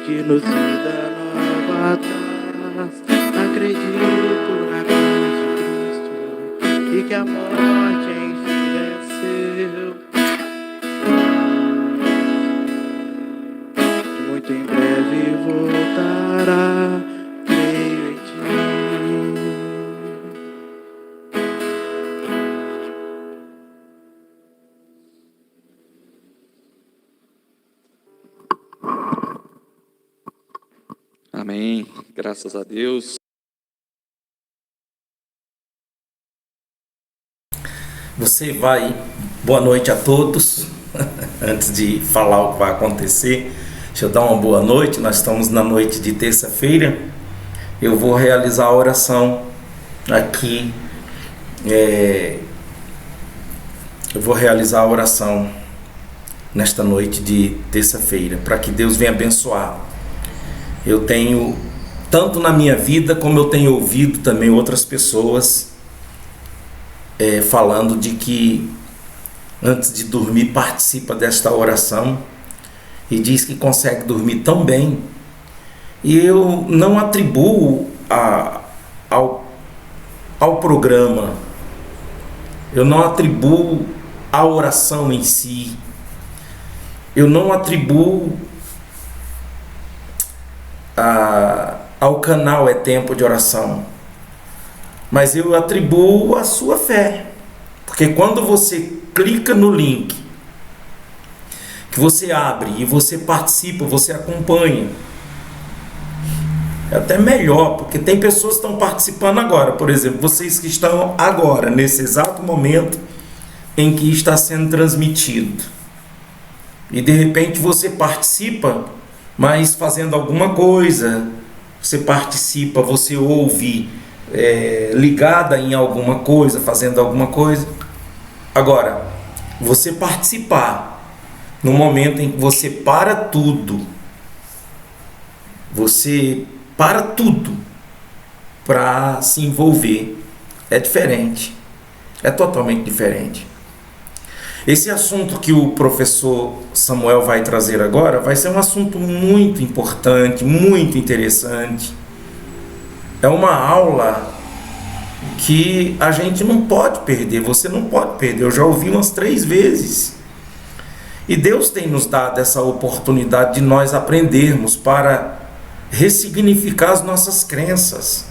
que nos dá nova paz. Acredito na cruz de Cristo e que a morte enfim venceu. Muito em breve voltará, creio em ti. Amém. Graças a Deus. Você vai... Boa noite a todos. Antes de falar o que vai acontecer, deixa eu dar uma boa noite. Nós estamos na noite de terça-feira. Eu vou realizar a oração aqui. Eu vou realizar a oração nesta noite de terça-feira, para que Deus venha abençoar. Eu tenho, tanto na minha vida, como eu tenho ouvido também outras pessoas falando de que antes de dormir participa desta oração e diz que consegue dormir tão bem. E eu não atribuo ao programa, eu não atribuo a oração em si, eu não atribuo ao canal É Tempo de Oração, mas eu atribuo a sua fé, porque quando você clica no link, que você abre e você participa, você acompanha, é até melhor, porque tem pessoas que estão participando agora. Por exemplo, vocês que estão agora, nesse exato momento em que está sendo transmitido, e de repente você participa, mas fazendo alguma coisa, você participa, você ouve, ligada em alguma coisa, fazendo alguma coisa. Agora, você participar no momento em que você para tudo, você para tudo para se envolver, é diferente, é totalmente diferente. Esse assunto que o professor Samuel vai trazer agora vai ser um assunto muito importante, muito interessante. É uma aula que a gente não pode perder, você não pode perder. Eu já ouvi umas 3 vezes. E Deus tem nos dado essa oportunidade de nós aprendermos para ressignificar as nossas crenças.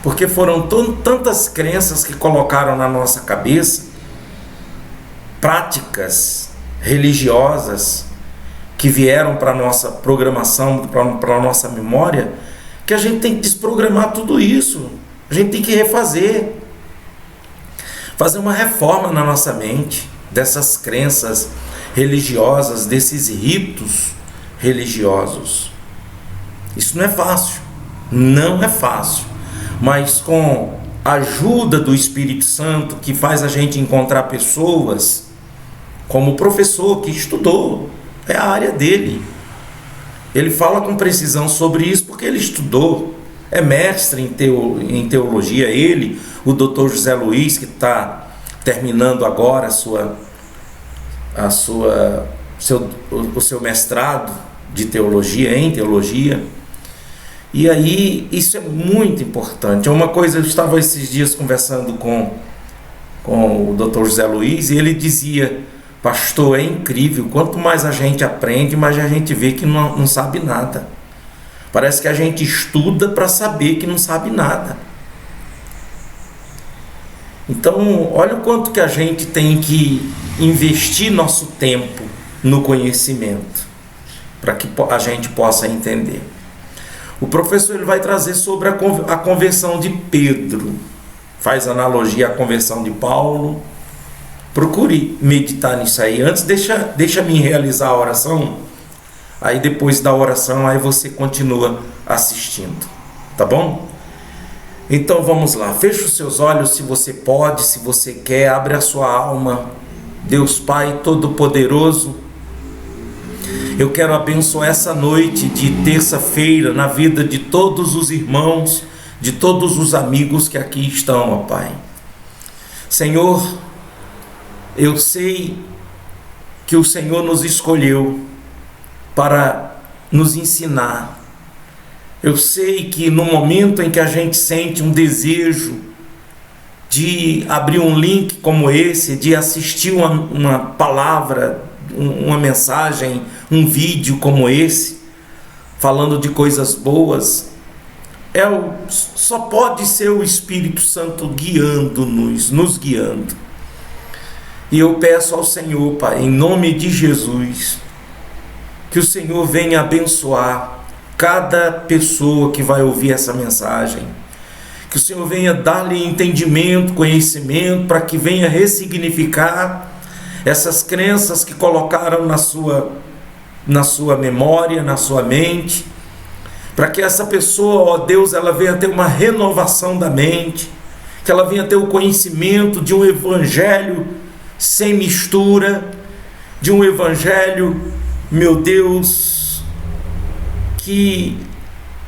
Porque foram tantas crenças que colocaram na nossa cabeça, práticas religiosas que vieram para a nossa programação, para a nossa memória, que a gente tem que desprogramar tudo isso. A gente tem que refazer, fazer uma reforma na nossa mente dessas crenças religiosas, desses ritos religiosos. Isso não é fácil, não é fácil, mas com a ajuda do Espírito Santo, que faz a gente encontrar pessoas como o professor que estudou, é a área dele. Ele fala com precisão sobre isso porque ele estudou, é mestre em teologia. Ele, o Dr. José Luiz, que está terminando agora o seu mestrado de teologia, em teologia. E aí, isso é muito importante. É uma coisa, eu estava esses dias conversando com o Dr. José Luiz, e ele dizia: pastor, é incrível, quanto mais a gente aprende, mais a gente vê que não sabe nada. Parece que a gente estuda para saber que não sabe nada. Então, olha o quanto que a gente tem que investir nosso tempo no conhecimento, para que a gente possa entender. O professor ele vai trazer sobre a conversão de Pedro, faz analogia à conversão de Paulo. Procure meditar nisso aí. Antes, deixa-me realizar a oração. Aí depois da oração, aí você continua assistindo. Tá bom? Então vamos lá. Feche os seus olhos se você pode, se você quer. Abre a sua alma. Deus Pai Todo-Poderoso, eu quero abençoar essa noite de terça-feira na vida de todos os irmãos, de todos os amigos que aqui estão, ó Pai. Senhor, eu sei que o Senhor nos escolheu para nos ensinar. Eu sei que no momento em que a gente sente um desejo de abrir um link como esse, de assistir uma palavra, uma mensagem, um vídeo como esse, falando de coisas boas, só pode ser o Espírito Santo guiando-nos, nos guiando. E eu peço ao Senhor, Pai, em nome de Jesus, que o Senhor venha abençoar cada pessoa que vai ouvir essa mensagem. Que o Senhor venha dar-lhe entendimento, conhecimento, para que venha ressignificar essas crenças que colocaram na sua memória, na sua mente, para que essa pessoa, ó Deus, ela venha ter uma renovação da mente, que ela venha ter o conhecimento de um evangelho sem mistura, de um evangelho, meu Deus, que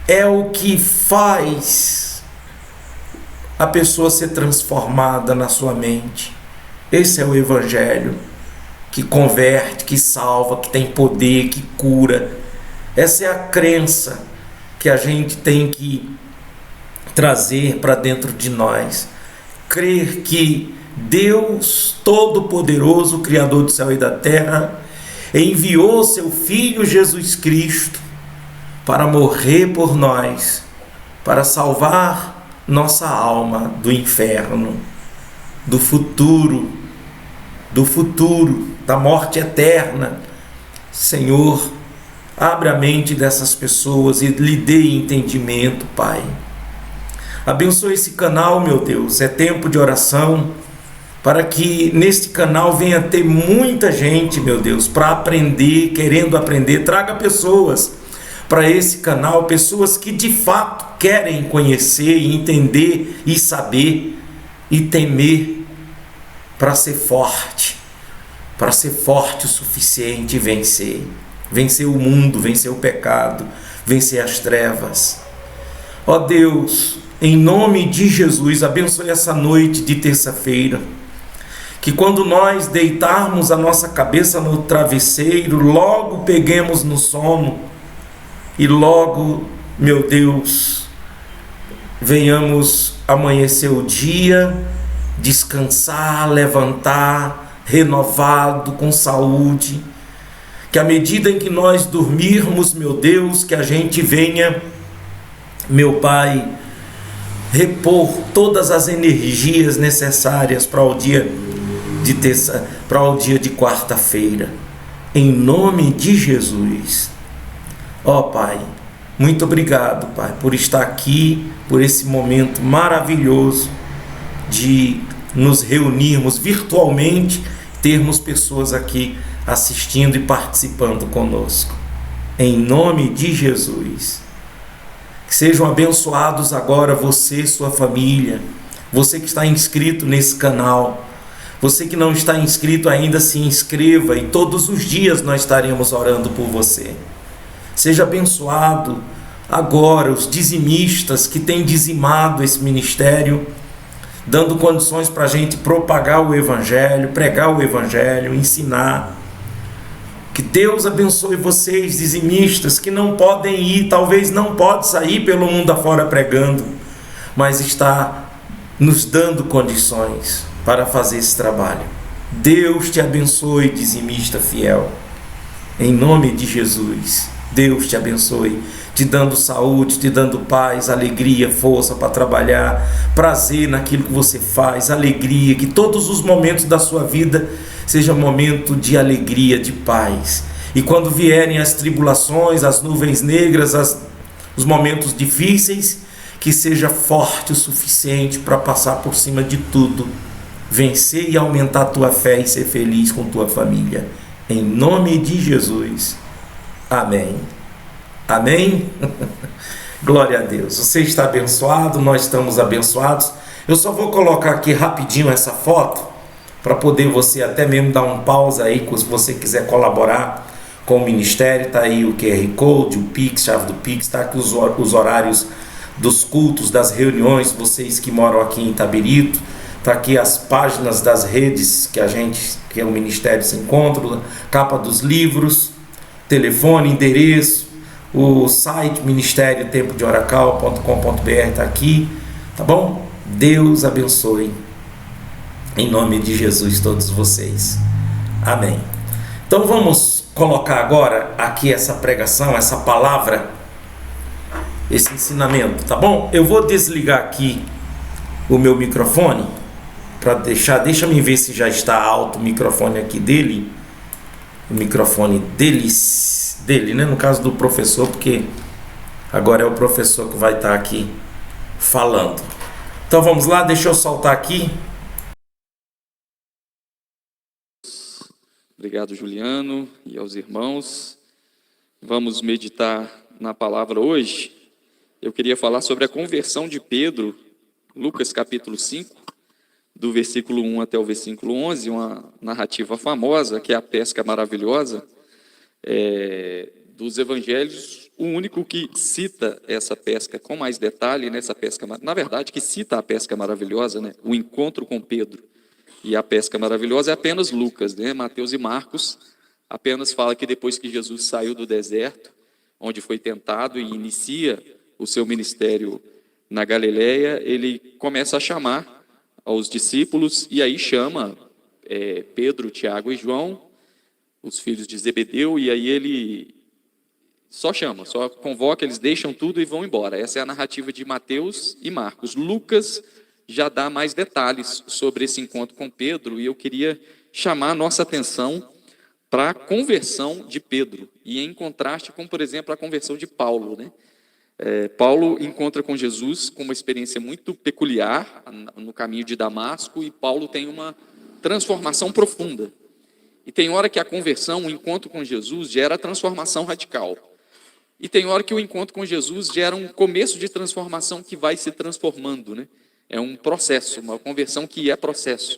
é o que faz a pessoa ser transformada na sua mente. Esse é o evangelho que converte, que salva, que tem poder, que cura. Essa é a crença que a gente tem que trazer para dentro de nós. Crer que Deus Todo-Poderoso, Criador do céu e da terra, enviou seu Filho Jesus Cristo para morrer por nós, para salvar nossa alma do inferno, do futuro, da morte eterna. Senhor, abre a mente dessas pessoas e lhe dê entendimento, Pai. Abençoe esse canal, meu Deus, é tempo de oração, para que neste canal venha ter muita gente, meu Deus, para aprender, querendo aprender. Traga pessoas para esse canal, pessoas que de fato querem conhecer, entender e saber e temer, para ser forte o suficiente e vencer o mundo, vencer o pecado, vencer as trevas. Ó Deus, em nome de Jesus, abençoe essa noite de terça-feira, que quando nós deitarmos a nossa cabeça no travesseiro, logo peguemos no sono e logo, meu Deus, venhamos amanhecer o dia, descansar, levantar, renovado, com saúde. Que à medida em que nós dormirmos, meu Deus, que a gente venha, meu Pai, repor todas as energias necessárias para o dia de quarta-feira, em nome de Jesus. Ó Pai, muito obrigado, Pai, por estar aqui, por esse momento maravilhoso de nos reunirmos virtualmente, termos pessoas aqui assistindo e participando conosco. Em nome de Jesus. Que sejam abençoados agora você, sua família, você que está inscrito nesse canal. Você que não está inscrito ainda, se inscreva e todos os dias nós estaremos orando por você. Seja abençoado agora os dizimistas que têm dizimado esse ministério, dando condições para a gente propagar o Evangelho, pregar o Evangelho, ensinar. Que Deus abençoe vocês, dizimistas, que não podem ir, talvez não pode sair pelo mundo afora pregando, mas está nos dando condições para fazer esse trabalho. Deus te abençoe, dizimista fiel, em nome de Jesus. Deus te abençoe, te dando saúde, te dando paz, alegria, força para trabalhar, prazer naquilo que você faz, alegria, que todos os momentos da sua vida seja momento de alegria, de paz. E quando vierem as tribulações, as nuvens negras, os momentos difíceis, que seja forte o suficiente para passar por cima de tudo, vencer e aumentar a tua fé e ser feliz com tua família. Em nome de Jesus. Amém. Amém? Glória a Deus. Você está abençoado, nós estamos abençoados. Eu só vou colocar aqui rapidinho essa foto, para poder você até mesmo dar um pausa aí, se você quiser colaborar com o ministério. Está aí o QR Code, o Pix, chave do Pix, está aqui os horários dos cultos, das reuniões, vocês que moram aqui em Itabirito. Está aqui as páginas das redes que o ministério se encontra, capa dos livros, telefone, endereço. O site ministério tempodeoracal.com.br está aqui, tá bom? Deus abençoe, em nome de Jesus, todos vocês. Amém. Então vamos colocar agora aqui essa pregação, essa palavra, esse ensinamento, tá bom? Eu vou desligar aqui o meu microfone para deixa-me ver se já está alto o microfone aqui dele. O microfone dele, né? No caso do professor, porque agora é o professor que vai estar aqui falando. Então vamos lá, deixa eu soltar aqui. Obrigado, Juliano, e aos irmãos. Vamos meditar na palavra hoje. Eu queria falar sobre a conversão de Pedro, Lucas capítulo 5, do versículo 1 até o versículo 11, uma narrativa famosa, que é a pesca maravilhosa dos evangelhos, o único que cita essa pesca com mais detalhe, nessa pesca, na verdade, que cita a pesca maravilhosa, né? O encontro com Pedro e a pesca maravilhosa é apenas Lucas, né? Mateus e Marcos apenas fala que depois que Jesus saiu do deserto, onde foi tentado e inicia o seu ministério na Galileia, ele começa a chamar aos discípulos, e aí chama Pedro, Tiago e João, os filhos de Zebedeu, e aí ele só chama, só convoca, eles deixam tudo e vão embora. Essa é a narrativa de Mateus e Marcos. Lucas já dá mais detalhes sobre esse encontro com Pedro, e eu queria chamar a nossa atenção para a conversão de Pedro, e em contraste com, por exemplo, a conversão de Paulo, né? Paulo encontra com Jesus com uma experiência muito peculiar no caminho de Damasco, e Paulo tem uma transformação profunda. E tem hora que a conversão, o encontro com Jesus, gera transformação radical. E tem hora que o encontro com Jesus gera um começo de transformação que vai se transformando, né? É um processo, uma conversão que é processo.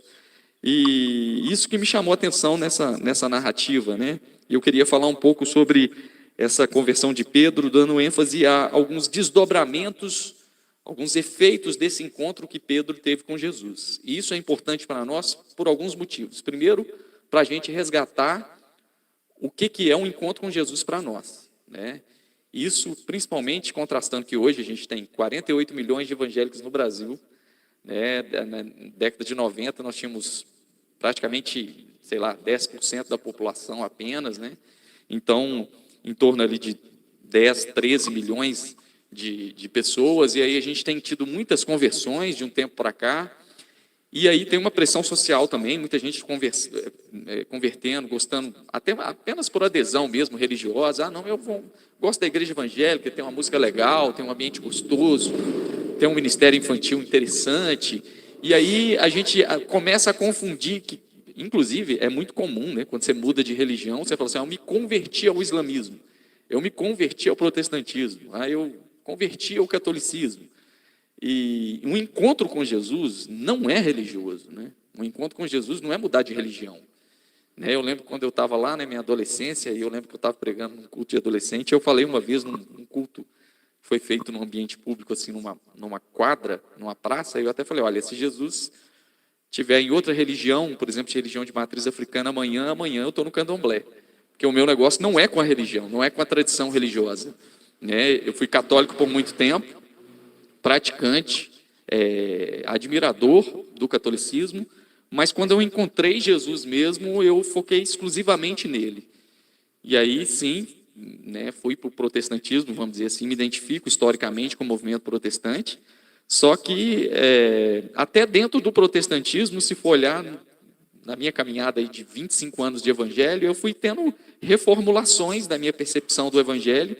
E isso que me chamou a atenção nessa narrativa, né? E eu queria falar um pouco sobre essa conversão de Pedro, dando ênfase a alguns desdobramentos, alguns efeitos desse encontro que Pedro teve com Jesus. E isso é importante para nós por alguns motivos. Primeiro, para a gente resgatar o que é um encontro com Jesus para nós, né? Isso principalmente contrastando que hoje a gente tem 48 milhões de evangélicos no Brasil, né? Na década de 90 nós tínhamos praticamente, 10% da população apenas, né? Então, em torno ali de 10, 13 milhões de pessoas, e aí a gente tem tido muitas conversões de um tempo para cá, e aí tem uma pressão social também, muita gente convertendo, gostando, até apenas por adesão mesmo, religiosa. Não, gosto da igreja evangélica, tem uma música legal, tem um ambiente gostoso, tem um ministério infantil interessante, e aí a gente começa a confundir que, inclusive, é muito comum, né, quando você muda de religião, você fala assim, eu me converti ao islamismo, eu me converti ao protestantismo, eu converti ao catolicismo. E um encontro com Jesus não é religioso, né? Um encontro com Jesus não é mudar de religião, né? Eu lembro quando eu estava lá na minha adolescência, e eu lembro que eu estava pregando num culto de adolescente, eu falei uma vez num culto, foi feito num ambiente público, assim, numa quadra, numa praça, e eu até falei, olha, se Jesus tiver em outra religião, por exemplo, de religião de matriz africana, amanhã eu estou no candomblé, porque o meu negócio não é com a religião, não é com a tradição religiosa, né? Eu fui católico por muito tempo, praticante, admirador do catolicismo, mas quando eu encontrei Jesus mesmo, eu foquei exclusivamente nele. E aí, sim, né, fui para o protestantismo, vamos dizer assim, me identifico historicamente com o movimento protestante, só que até dentro do protestantismo, se for olhar na minha caminhada aí de 25 anos de evangelho, eu fui tendo reformulações da minha percepção do evangelho,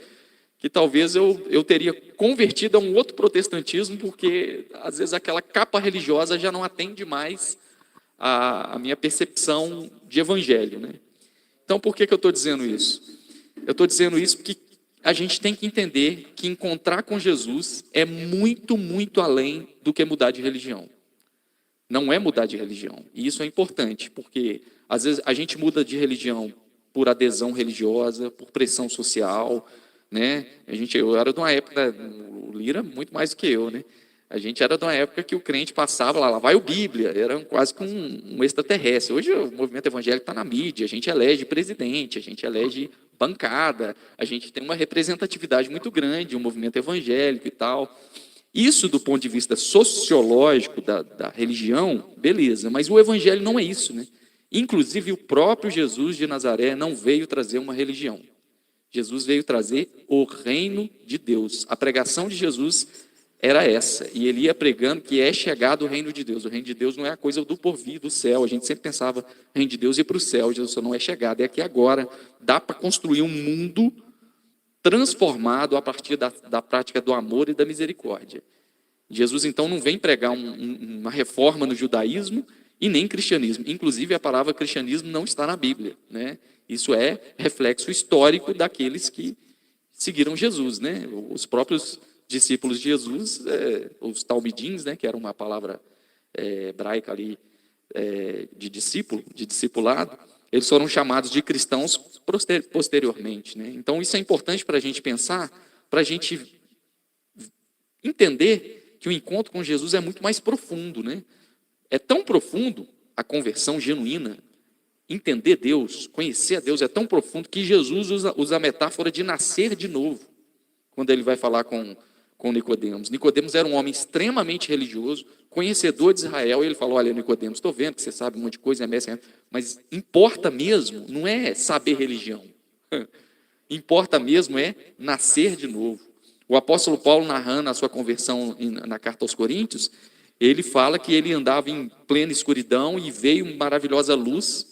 que talvez eu teria convertido a um outro protestantismo, porque às vezes aquela capa religiosa já não atende mais a minha percepção de evangelho, né? Então, por que eu estou dizendo isso? Eu estou dizendo isso porque a gente tem que entender que encontrar com Jesus é muito, muito além do que mudar de religião. Não é mudar de religião. E isso é importante, porque às vezes a gente muda de religião por adesão religiosa, por pressão social, né? Eu era de uma época, o Lira muito mais do que eu, né? A gente era de uma época que o crente passava lá vai o Bíblia, era quase que um extraterrestre. Hoje o movimento evangélico está na mídia, a gente elege presidente, a gente elege bancada, a gente tem uma representatividade muito grande, um movimento evangélico e tal. Isso do ponto de vista sociológico da religião, beleza, mas o evangelho não é isso, né? Inclusive o próprio Jesus de Nazaré não veio trazer uma religião. Jesus veio trazer o reino de Deus. A pregação de Jesus era essa, e ele ia pregando que é chegado o reino de Deus. O reino de Deus não é a coisa do porvir, do céu. A gente sempre pensava, o reino de Deus ir para o céu. Jesus só não é chegado, é aqui agora. Dá para construir um mundo transformado a partir da prática do amor e da misericórdia. Jesus, então, não vem pregar uma reforma no judaísmo e nem cristianismo. Inclusive, a palavra cristianismo não está na Bíblia, né? Isso é reflexo histórico daqueles que seguiram Jesus, né? Os próprios discípulos de Jesus, os talmidins, né, que era uma palavra hebraica ali de discípulo, de discipulado, eles foram chamados de cristãos posteriormente, né? Então isso é importante para a gente pensar, para a gente entender que o encontro com Jesus é muito mais profundo, né? É tão profundo a conversão genuína, entender Deus, conhecer a Deus é tão profundo que Jesus usa a metáfora de nascer de novo, quando ele vai falar com Nicodemos. Nicodemos era um homem extremamente religioso, conhecedor de Israel, e ele falou, olha, Nicodemos, estou vendo que você sabe um monte de coisa, mas importa mesmo, não é saber religião, importa mesmo é nascer de novo. O apóstolo Paulo, narrando a sua conversão na carta aos Coríntios, ele fala que ele andava em plena escuridão e veio uma maravilhosa luz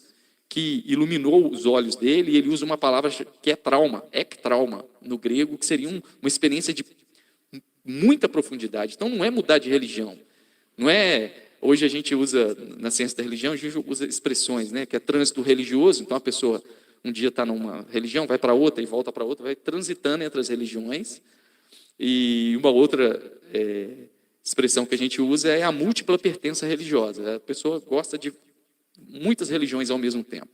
que iluminou os olhos dele, e ele usa uma palavra que é trauma, ektrauma, no grego, que seria uma experiência de muita profundidade. Então não é mudar de religião, não é, hoje a gente usa, na ciência da religião, a gente usa expressões, né, que é trânsito religioso. Então a pessoa um dia está numa religião, vai para outra e volta para outra, vai transitando entre as religiões. E uma outra expressão que a gente usa é a múltipla pertença religiosa. A pessoa gosta de muitas religiões ao mesmo tempo.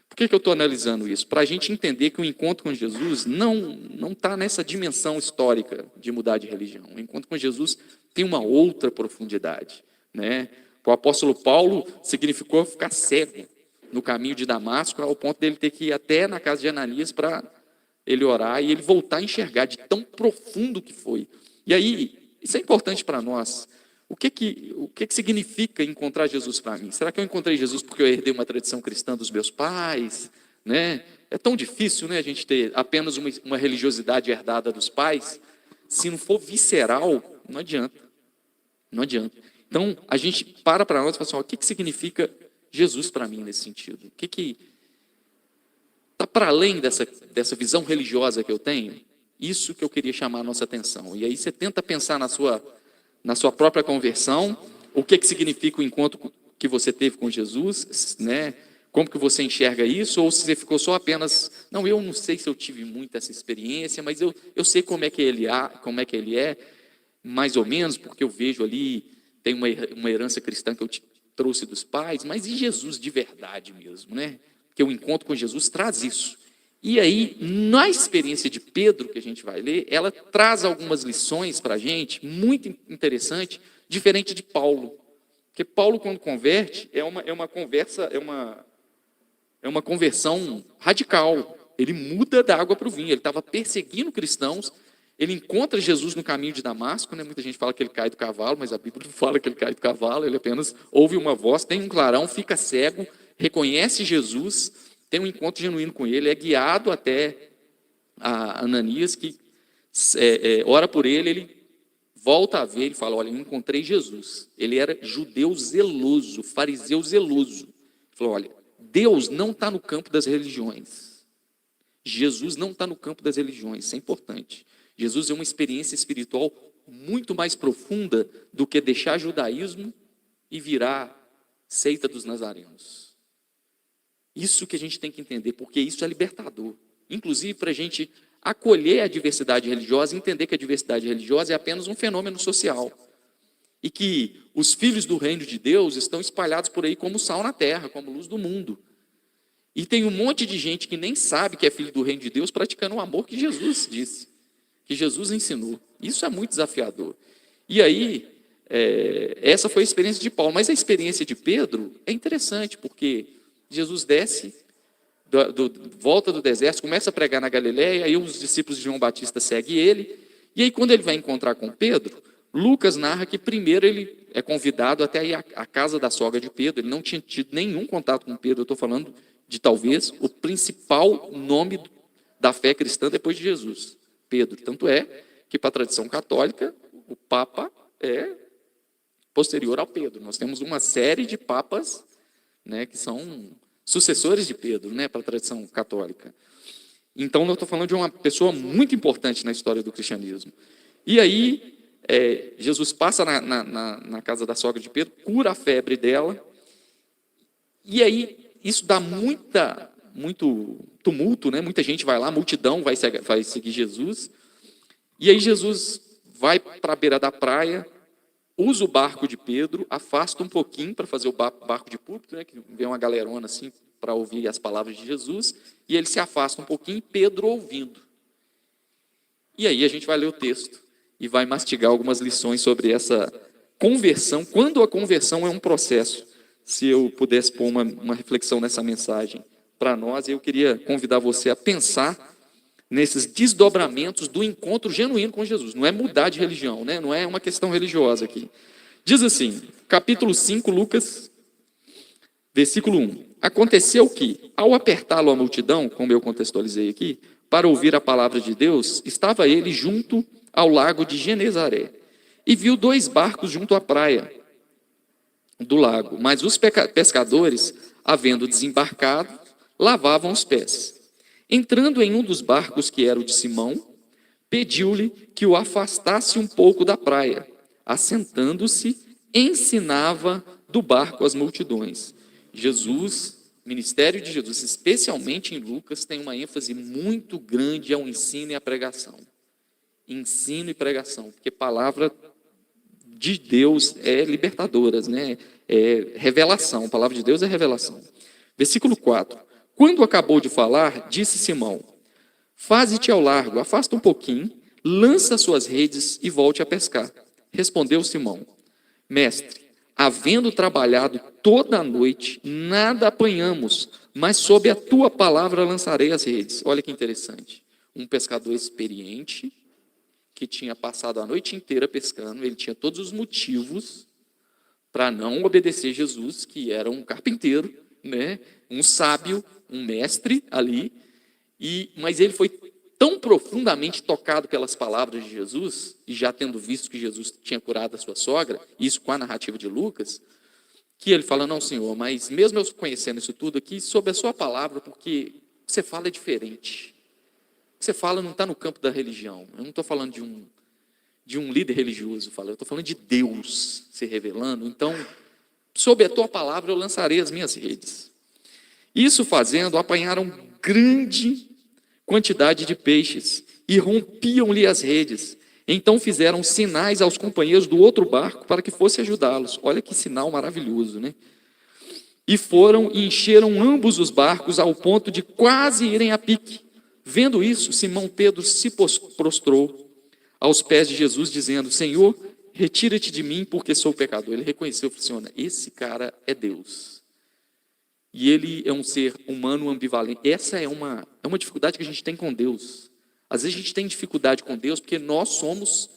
Por que eu estou analisando isso? Para a gente entender que o encontro com Jesus não está nessa dimensão histórica de mudar de religião. O encontro com Jesus tem uma outra profundidade, né? O apóstolo Paulo significou ficar cego no caminho de Damasco, ao ponto dele ter que ir até na casa de Ananias para ele orar e ele voltar a enxergar de tão profundo que foi. E aí, isso é importante para nós. O que significa encontrar Jesus para mim? Será que eu encontrei Jesus porque eu herdei uma tradição cristã dos meus pais? Né? É tão difícil, né, a gente ter apenas uma religiosidade herdada dos pais. Se não for visceral, não adianta. Não adianta. Então, a gente para nós e fala assim, o que significa Jesus para mim nesse sentido? O que está para além dessa visão religiosa que eu tenho? Isso que eu queria chamar a nossa atenção. E aí você tenta pensar na sua própria conversão, o que significa o encontro que você teve com Jesus, né? Como que você enxerga isso, ou se você ficou só apenas, não, eu não sei se eu tive muito essa experiência, mas eu sei como é que ele é, mais ou menos, porque eu vejo ali, tem uma herança cristã que eu trouxe dos pais, mas e Jesus de verdade mesmo, né? Porque o encontro com Jesus traz isso. E aí, na experiência de Pedro, que a gente vai ler, ela traz algumas lições para a gente, muito interessante, diferente de Paulo. Porque Paulo, quando converte, é uma conversão radical. Ele muda da água para o vinho. Ele estava perseguindo cristãos, ele encontra Jesus no caminho de Damasco, né? Muita gente fala que ele cai do cavalo, mas a Bíblia não fala que ele cai do cavalo, ele apenas ouve uma voz, tem um clarão, fica cego, reconhece Jesus, tem um encontro genuíno com ele, é guiado até a Ananias, que ora por ele, ele volta a ver, ele fala, olha, eu encontrei Jesus. Ele era judeu zeloso, fariseu zeloso. Ele falou, olha, Deus não está no campo das religiões. Jesus não está no campo das religiões, isso é importante. Jesus é uma experiência espiritual muito mais profunda do que deixar judaísmo e virar seita dos nazarenos. Isso que a gente tem que entender, porque isso é libertador. Inclusive para a gente acolher a diversidade religiosa, entender que a diversidade religiosa é apenas um fenômeno social. E que os filhos do reino de Deus estão espalhados por aí como sal na terra, como luz do mundo. E tem um monte de gente que nem sabe que é filho do reino de Deus praticando o amor que Jesus disse, que Jesus ensinou. Isso é muito desafiador. E aí, essa foi a experiência de Paulo. Mas a experiência de Pedro é interessante, porque Jesus desce, volta do deserto, começa a pregar na Galileia, aí os discípulos de João Batista seguem ele, e aí quando ele vai encontrar com Pedro, Lucas narra que primeiro ele é convidado até ir à casa da sogra de Pedro. Ele não tinha tido nenhum contato com Pedro. Eu estou falando de talvez o principal nome da fé cristã depois de Jesus, Pedro. Tanto é que para a tradição católica, o Papa é posterior ao Pedro. Nós temos uma série de papas, né, que são sucessores de Pedro, né, para a tradição católica. Então, eu estou falando de uma pessoa muito importante na história do cristianismo. E aí, Jesus passa na casa da sogra de Pedro, cura a febre dela, e aí isso dá muito tumulto, né? Muita gente vai lá, multidão vai seguir Jesus, e aí Jesus vai para a beira da praia, usa o barco de Pedro, afasta um pouquinho para fazer o barco de púlpito, né? Que vem uma galerona assim para ouvir as palavras de Jesus, e ele se afasta um pouquinho, Pedro ouvindo. E aí a gente vai ler o texto e vai mastigar algumas lições sobre essa conversão, quando a conversão é um processo. Se eu pudesse pôr uma reflexão nessa mensagem para nós, eu queria convidar você a pensar nesses desdobramentos do encontro genuíno com Jesus. Não é mudar de religião, né? Não é uma questão religiosa aqui. Diz assim, capítulo 5, Lucas, versículo 1. Aconteceu que, ao apertá-lo a multidão, como eu contextualizei aqui, para ouvir a palavra de Deus, estava ele junto ao lago de Genezaré, e viu 2 barcos junto à praia do lago, mas os pescadores, havendo desembarcado, lavavam os pés. Entrando em um dos barcos, que era o de Simão, pediu-lhe que o afastasse um pouco da praia. Assentando-se, ensinava do barco as multidões. Ministério de Jesus, especialmente em Lucas, tem uma ênfase muito grande ao ensino e à pregação. Ensino e pregação, porque palavra de Deus é libertadora, né? É revelação, a palavra de Deus é revelação. Versículo 4. Quando acabou de falar, disse Simão, faze-te ao largo, afasta um pouquinho, lança suas redes e volte a pescar. Respondeu Simão, mestre, havendo trabalhado toda a noite, nada apanhamos, mas sob a tua palavra lançarei as redes. Olha que interessante, um pescador experiente, que tinha passado a noite inteira pescando, ele tinha todos os motivos para não obedecer Jesus, que era um carpinteiro, né? Um sábio, um mestre ali, mas ele foi tão profundamente tocado pelas palavras de Jesus, e já tendo visto que Jesus tinha curado a sua sogra, isso com a narrativa de Lucas, que ele fala, não, Senhor, mas mesmo eu conhecendo isso tudo aqui, sob a sua palavra, porque você fala é diferente. O que você fala não está no campo da religião. Eu não estou falando de um líder religioso, eu estou falando de Deus se revelando. Então, sob a tua palavra eu lançarei as minhas redes. Isso fazendo, apanharam grande quantidade de peixes e rompiam-lhe as redes. Então fizeram sinais aos companheiros do outro barco para que fosse ajudá-los. Olha que sinal maravilhoso, né? E foram e encheram ambos os barcos ao ponto de quase irem a pique. Vendo isso, Simão Pedro se prostrou aos pés de Jesus, dizendo, Senhor, retira-te de mim, porque sou pecador. Ele reconheceu, falou assim, esse cara é Deus. E ele é um ser humano ambivalente. Essa é uma dificuldade que a gente tem com Deus. Às vezes a gente tem dificuldade com Deus porque nós somos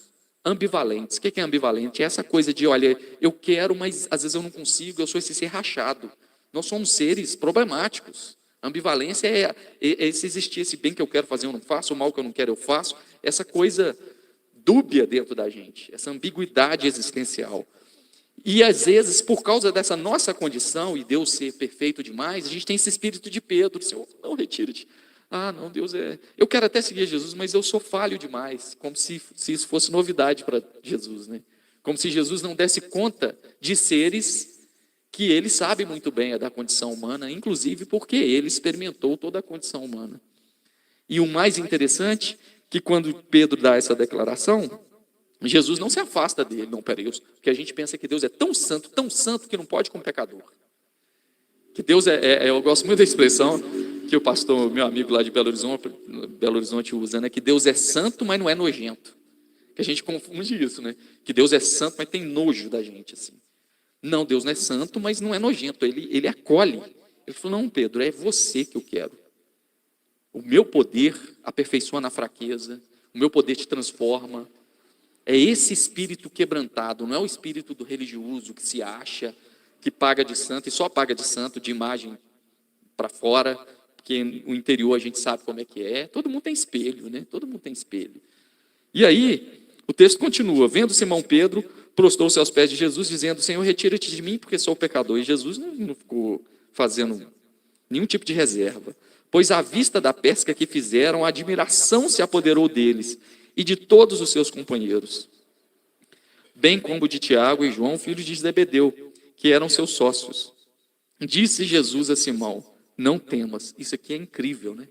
ambivalentes. O que é ambivalente? É essa coisa de, olha, eu quero, mas às vezes eu não consigo, eu sou esse ser rachado. Nós somos seres problemáticos. Ambivalência é se existir esse bem que eu quero fazer eu não faço, o mal que eu não quero eu faço, essa coisa dúbia dentro da gente, essa ambiguidade existencial. E às vezes, por causa dessa nossa condição e Deus ser perfeito demais, a gente tem esse espírito de Pedro, Senhor, não, retira-te. Ah, não, Deus eu quero até seguir Jesus, mas eu sou falho demais, como se isso fosse novidade para Jesus, né? Como se Jesus não desse conta de seres que ele sabe muito bem da condição humana, inclusive porque ele experimentou toda a condição humana. E o mais interessante, que quando Pedro dá essa declaração, Jesus não se afasta dele, não, peraí, porque a gente pensa que Deus é tão santo que não pode com pecador. Que Deus eu gosto muito da expressão que o pastor, meu amigo lá de Belo Horizonte usa, né, que Deus é santo, mas não é nojento. Que a gente confunde isso, né? Que Deus é santo, mas tem nojo da gente, assim. Não, Deus não é santo, mas não é nojento, ele acolhe. Ele falou, não, Pedro, é você que eu quero. O meu poder aperfeiçoa na fraqueza, o meu poder te transforma. É esse espírito quebrantado, não é o espírito do religioso que se acha, que paga de santo, e só paga de santo, de imagem para fora, porque o interior a gente sabe como é que é. Todo mundo tem espelho, né? Todo mundo tem espelho. E aí, o texto continua, vendo Simão Pedro, prostrou-se aos pés de Jesus, dizendo, Senhor, retira-te de mim, porque sou pecador. E Jesus não ficou fazendo nenhum tipo de reserva, pois à vista da pesca que fizeram, a admiração se apoderou deles e de todos os seus companheiros, bem como de Tiago e João, filhos de Zebedeu, que eram seus sócios. Disse Jesus a Simão, não temas. Isso aqui é incrível, né?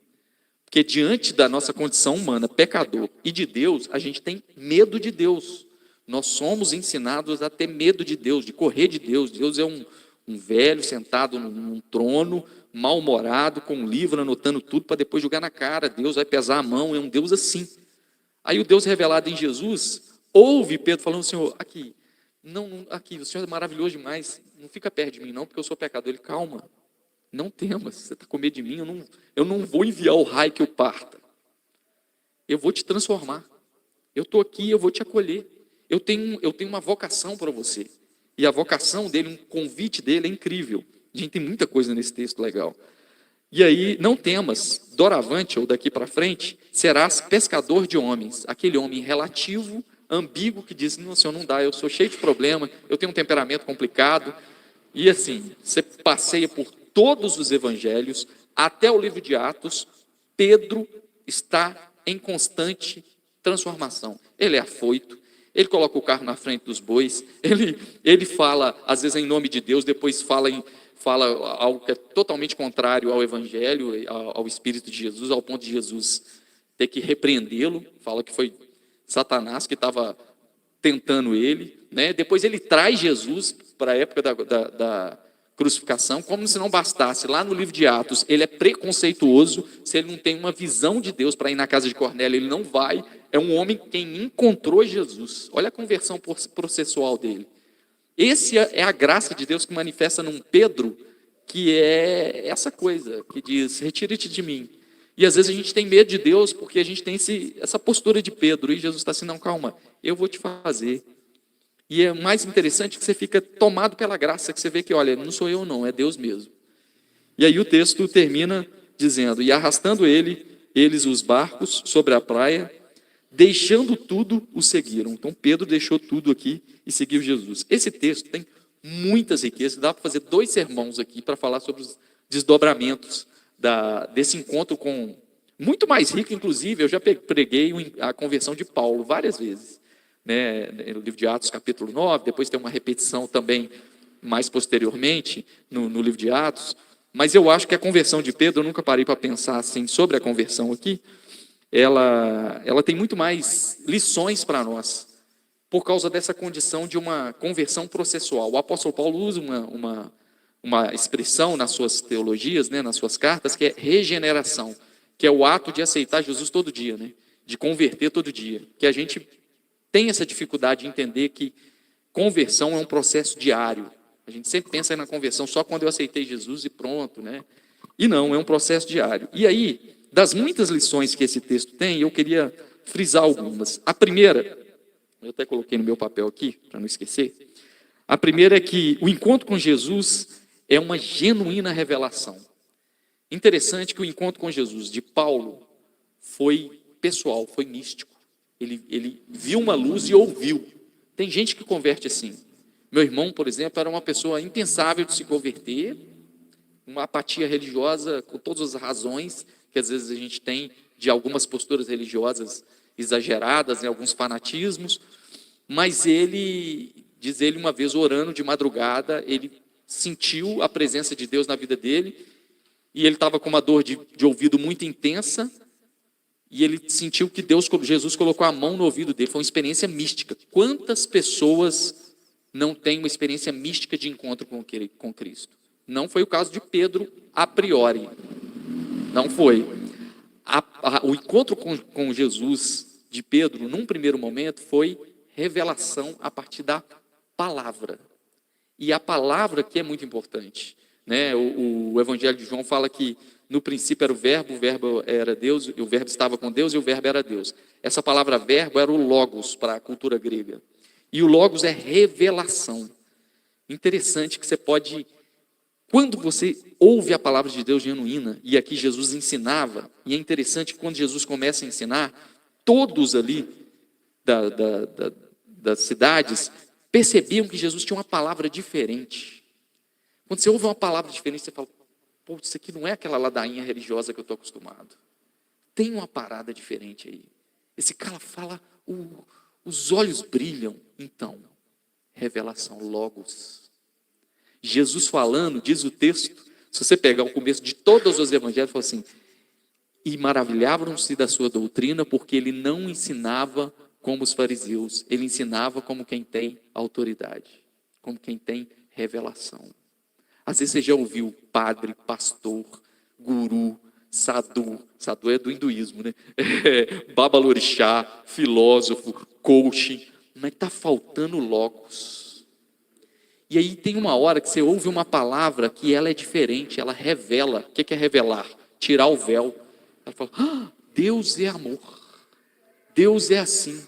Porque diante da nossa condição humana, pecador, e de Deus, a gente tem medo de Deus. Nós somos ensinados a ter medo de Deus, de correr de Deus. Deus é um velho sentado num trono, mal-humorado, com um livro, anotando tudo para depois jogar na cara. Deus vai pesar a mão, é um Deus assim. Aí o Deus revelado em Jesus, ouve Pedro falando, Senhor, aqui, aqui, o Senhor é maravilhoso demais, não fica perto de mim não, porque eu sou pecador. Ele, calma, não temas, você está com medo de mim, eu não vou enviar o raio que eu parta. Eu vou te transformar. Eu estou aqui, eu vou te acolher. Eu tenho uma vocação para você. E a vocação dele, um convite dele é incrível. A gente tem muita coisa nesse texto legal. E aí, não temas, doravante, ou daqui para frente, serás pescador de homens. Aquele homem relativo, ambíguo, que diz, não, Senhor, não dá, eu sou cheio de problema, eu tenho um temperamento complicado. E assim, você passeia por todos os evangelhos, até o livro de Atos, Pedro está em constante transformação. Ele é afoito, ele coloca o carro na frente dos bois, ele fala, às vezes, em nome de Deus, depois fala algo que é totalmente contrário ao Evangelho, ao Espírito de Jesus, ao ponto de Jesus ter que repreendê-lo, fala que foi Satanás que estava tentando ele, né? Depois ele traz Jesus para a época da crucificação, como se não bastasse, lá no livro de Atos, ele é preconceituoso, se ele não tem uma visão de Deus para ir na casa de Cornélio, ele não vai, é um homem quem encontrou Jesus, olha a conversão processual dele. Esse é a graça de Deus que manifesta num Pedro, que é essa coisa, que diz, retira-te de mim. E às vezes a gente tem medo de Deus, porque a gente tem essa postura de Pedro, e Jesus está assim, não, calma, eu vou te fazer. E é mais interessante que você fica tomado pela graça, que você vê que, olha, não sou eu não, é Deus mesmo. E aí o texto termina dizendo, e arrastando eles os barcos sobre a praia, deixando tudo, o seguiram. Então Pedro deixou tudo aqui e seguiu Jesus. Esse texto tem muitas riquezas, dá para fazer 2 sermões aqui para falar sobre os desdobramentos desse encontro muito mais rico, inclusive, eu já preguei a conversão de Paulo várias vezes, né, no livro de Atos, capítulo 9, depois tem uma repetição também mais posteriormente no livro de Atos, mas eu acho que a conversão de Pedro, eu nunca parei para pensar assim sobre a conversão aqui, ela tem muito mais lições para nós, por causa dessa condição de uma conversão processual. O apóstolo Paulo usa uma expressão nas suas teologias, né, nas suas cartas, que é regeneração, que é o ato de aceitar Jesus todo dia, né, de converter todo dia, que a gente tem essa dificuldade de entender que conversão é um processo diário. A gente sempre pensa na conversão só quando eu aceitei Jesus e pronto, né? E não, é um processo diário. E aí, das muitas lições que esse texto tem, eu queria frisar algumas. A primeira, eu até coloquei no meu papel aqui, para não esquecer. A primeira é que o encontro com Jesus é uma genuína revelação. Interessante que o encontro com Jesus de Paulo foi pessoal, foi místico. Ele viu uma luz e ouviu. Tem gente que converte assim. Meu irmão, por exemplo, era uma pessoa impensável de se converter, uma apatia religiosa com todas as razões que às vezes a gente tem de algumas posturas religiosas exageradas, né, alguns fanatismos, mas diz ele uma vez orando de madrugada, ele sentiu a presença de Deus na vida dele, e ele estava com uma dor de ouvido muito intensa, e ele sentiu que Jesus colocou a mão no ouvido dele, foi uma experiência mística. Quantas pessoas não têm uma experiência mística de encontro com Cristo? Não foi o caso de Pedro a priori, não foi. O encontro com Jesus de Pedro, num primeiro momento, foi revelação a partir da palavra. E a palavra que é muito importante, né? O Evangelho de João fala que no princípio era o verbo era Deus, e o verbo estava com Deus e o verbo era Deus. Essa palavra verbo era o logos para a cultura grega. E o logos é revelação. Interessante que você pode, quando você ouve a palavra de Deus genuína, e aqui Jesus ensinava, e é interessante que quando Jesus começa a ensinar, todos ali das cidades percebiam que Jesus tinha uma palavra diferente. Quando você ouve uma palavra diferente, você fala, pô, isso aqui não é aquela ladainha religiosa que eu estou acostumado. Tem uma parada diferente aí. Esse cara fala, os olhos brilham. Então, revelação, logos. Jesus falando, diz o texto, se você pegar o começo de todos os evangelhos, fala assim, e maravilhavam-se da sua doutrina, porque ele não ensinava como os fariseus, ele ensinava como quem tem autoridade, como quem tem revelação. Às vezes você já ouviu padre, pastor, guru, sadhu é do hinduísmo, né? Babalorixá, filósofo, coach, mas está faltando logos. E aí tem uma hora que você ouve uma palavra que ela é diferente, ela revela. O que é revelar? Tirar o véu. Ela fala, Deus é amor. Deus é assim.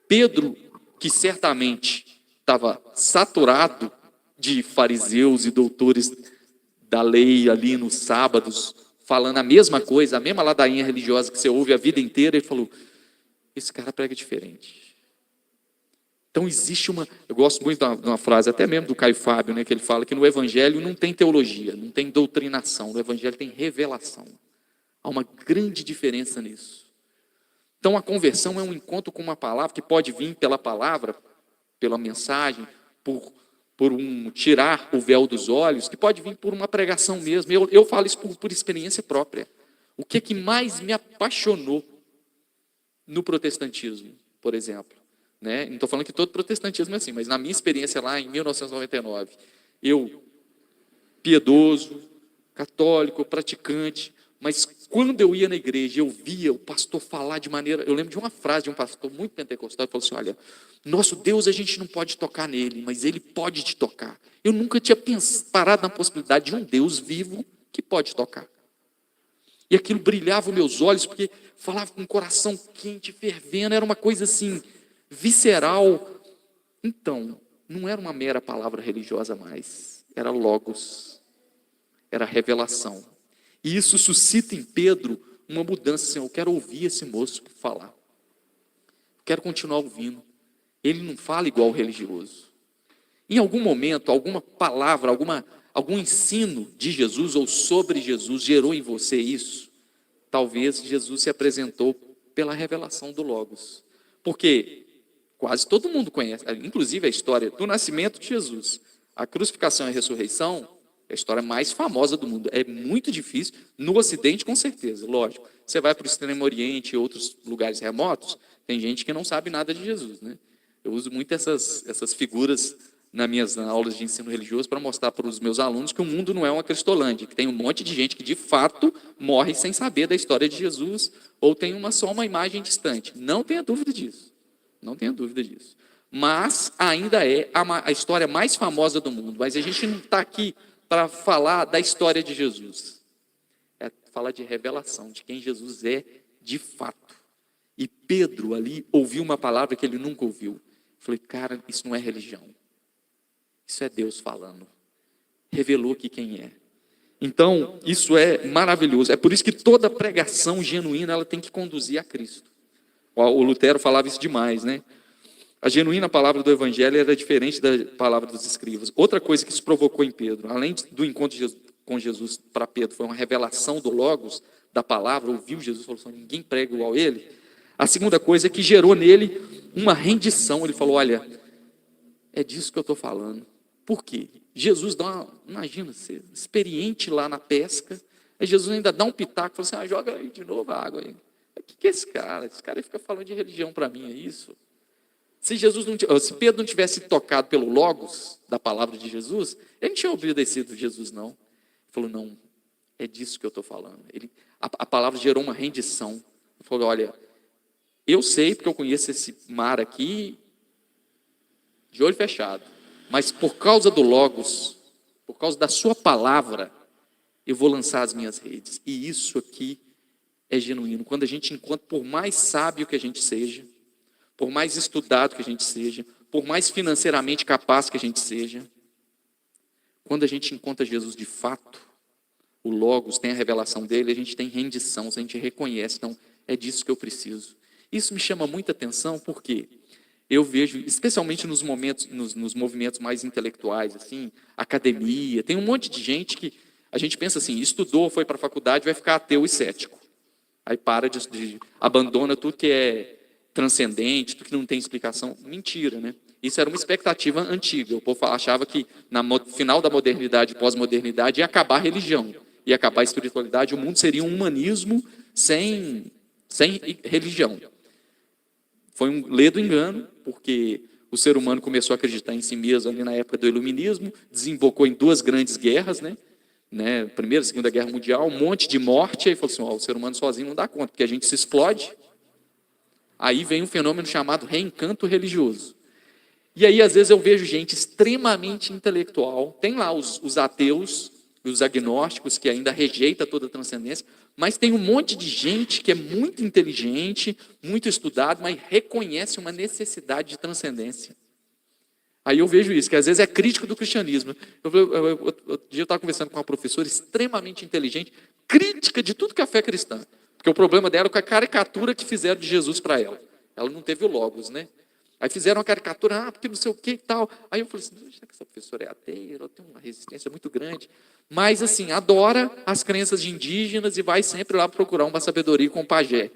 Pedro, que certamente estava saturado de fariseus e doutores da lei ali nos sábados, falando a mesma coisa, a mesma ladainha religiosa que você ouve a vida inteira, ele falou, esse cara prega diferente. Então existe eu gosto muito de uma frase, até mesmo do Caio Fábio, né, que ele fala que no evangelho não tem teologia, não tem doutrinação, no evangelho tem revelação. Há uma grande diferença nisso. Então a conversão é um encontro com uma palavra, que pode vir pela palavra, pela mensagem, por tirar o véu dos olhos, que pode vir por uma pregação mesmo. Eu falo isso por experiência própria. O que mais me apaixonou no protestantismo, por exemplo, né? Não estou falando que todo protestantismo é assim, mas na minha experiência lá em 1999, eu, piedoso, católico, praticante, mas quando eu ia na igreja, eu via o pastor falar de maneira... Eu lembro de uma frase de um pastor muito pentecostal, que falou assim, olha, nosso Deus a gente não pode tocar nele, mas ele pode te tocar. Eu nunca tinha parado na possibilidade de um Deus vivo que pode tocar. E aquilo brilhava os meus olhos, porque falava com o coração quente, fervendo, era uma coisa assim, visceral. Então, não era uma mera palavra religiosa mais, era logos, era revelação. E isso suscita em Pedro uma mudança, assim, eu quero ouvir esse moço falar. Eu quero continuar ouvindo. Ele não fala igual o religioso. Em algum momento, alguma palavra, algum ensino de Jesus ou sobre Jesus gerou em você isso? Talvez Jesus se apresentou pela revelação do Logos. Porque quase todo mundo conhece, inclusive a história do nascimento de Jesus, a crucificação e a ressurreição, é a história mais famosa do mundo. É muito difícil, no Ocidente com certeza, lógico. Você vai para o Extremo Oriente e outros lugares remotos, tem gente que não sabe nada de Jesus, né? Eu uso muito essas figuras nas minhas aulas de ensino religioso para mostrar para os meus alunos que o mundo não é uma Cristolândia, que tem um monte de gente que de fato morre sem saber da história de Jesus, ou tem só uma imagem distante. Não tenha dúvida disso. Não tenha dúvida disso. Mas ainda é a história mais famosa do mundo. Mas a gente não está aqui para falar da história de Jesus. É falar de revelação, de quem Jesus é de fato. E Pedro ali ouviu uma palavra que ele nunca ouviu. Falei, cara, isso não é religião. Isso é Deus falando. Revelou aqui quem é. Então, isso é maravilhoso. É por isso que toda pregação genuína ela tem que conduzir a Cristo. O Lutero falava isso demais, né? A genuína palavra do Evangelho era diferente da palavra dos escribas. Outra coisa que isso provocou em Pedro, além do encontro com Jesus para Pedro, foi uma revelação do Logos, da palavra, ouviu Jesus, falou assim, ninguém prega igual ele. A segunda coisa é que gerou nele uma rendição. Ele falou, olha, é disso que eu estou falando. Por quê? Jesus imagina você, experiente lá na pesca, aí Jesus ainda dá um pitaco, fala assim, joga aí de novo a água aí. O que é esse cara? Esse cara fica falando de religião para mim, é isso? Se Pedro não tivesse tocado pelo Logos da palavra de Jesus, ele não tinha obedecido Jesus, não. Ele falou, não, é disso que eu estou falando. A palavra gerou uma rendição. Ele falou, olha, Eu sei, porque eu conheço esse mar aqui de olho fechado, mas por causa do Logos, por causa da sua palavra, eu vou lançar as minhas redes. E isso aqui é genuíno. Quando a gente encontra, por mais sábio que a gente seja, por mais estudado que a gente seja, por mais financeiramente capaz que a gente seja, quando a gente encontra Jesus de fato, o Logos, tem a revelação dele, a gente tem rendição, a gente reconhece, então é disso que eu preciso. Isso me chama muita atenção porque eu vejo, especialmente nos momentos, nos movimentos mais intelectuais, assim, academia, tem um monte de gente que a gente pensa assim, estudou, foi para a faculdade, vai ficar ateu e cético. Aí abandona tudo que é transcendente, tudo que não tem explicação. Mentira, né? Isso era uma expectativa antiga. O povo achava que no final da modernidade, pós-modernidade, ia acabar a religião, ia acabar a espiritualidade, o mundo seria um humanismo sem religião. Foi um ledo engano, porque o ser humano começou a acreditar em si mesmo ali na época do iluminismo, desembocou em 2 grandes guerras, né? Primeira e Segunda Guerra Mundial, um monte de morte, aí falou assim, o ser humano sozinho não dá conta, porque a gente se explode. Aí vem um fenômeno chamado reencanto religioso. E aí, às vezes, eu vejo gente extremamente intelectual, tem lá os ateus, os agnósticos, que ainda rejeita toda a transcendência, mas tem um monte de gente que é muito inteligente, muito estudado, mas reconhece uma necessidade de transcendência. Aí eu vejo isso, que às vezes é crítico do cristianismo. Outro dia eu estava conversando com uma professora extremamente inteligente, crítica de tudo que é a fé cristã. Porque o problema dela é com a caricatura que fizeram de Jesus para ela. Ela não teve o Logos, né? Aí fizeram uma caricatura, porque não sei o que e tal. Aí eu falei assim, será que essa professora é ateia? Ela tem uma resistência muito grande. Mas, assim, adora as crenças de indígenas e vai sempre lá procurar uma sabedoria com o pajé.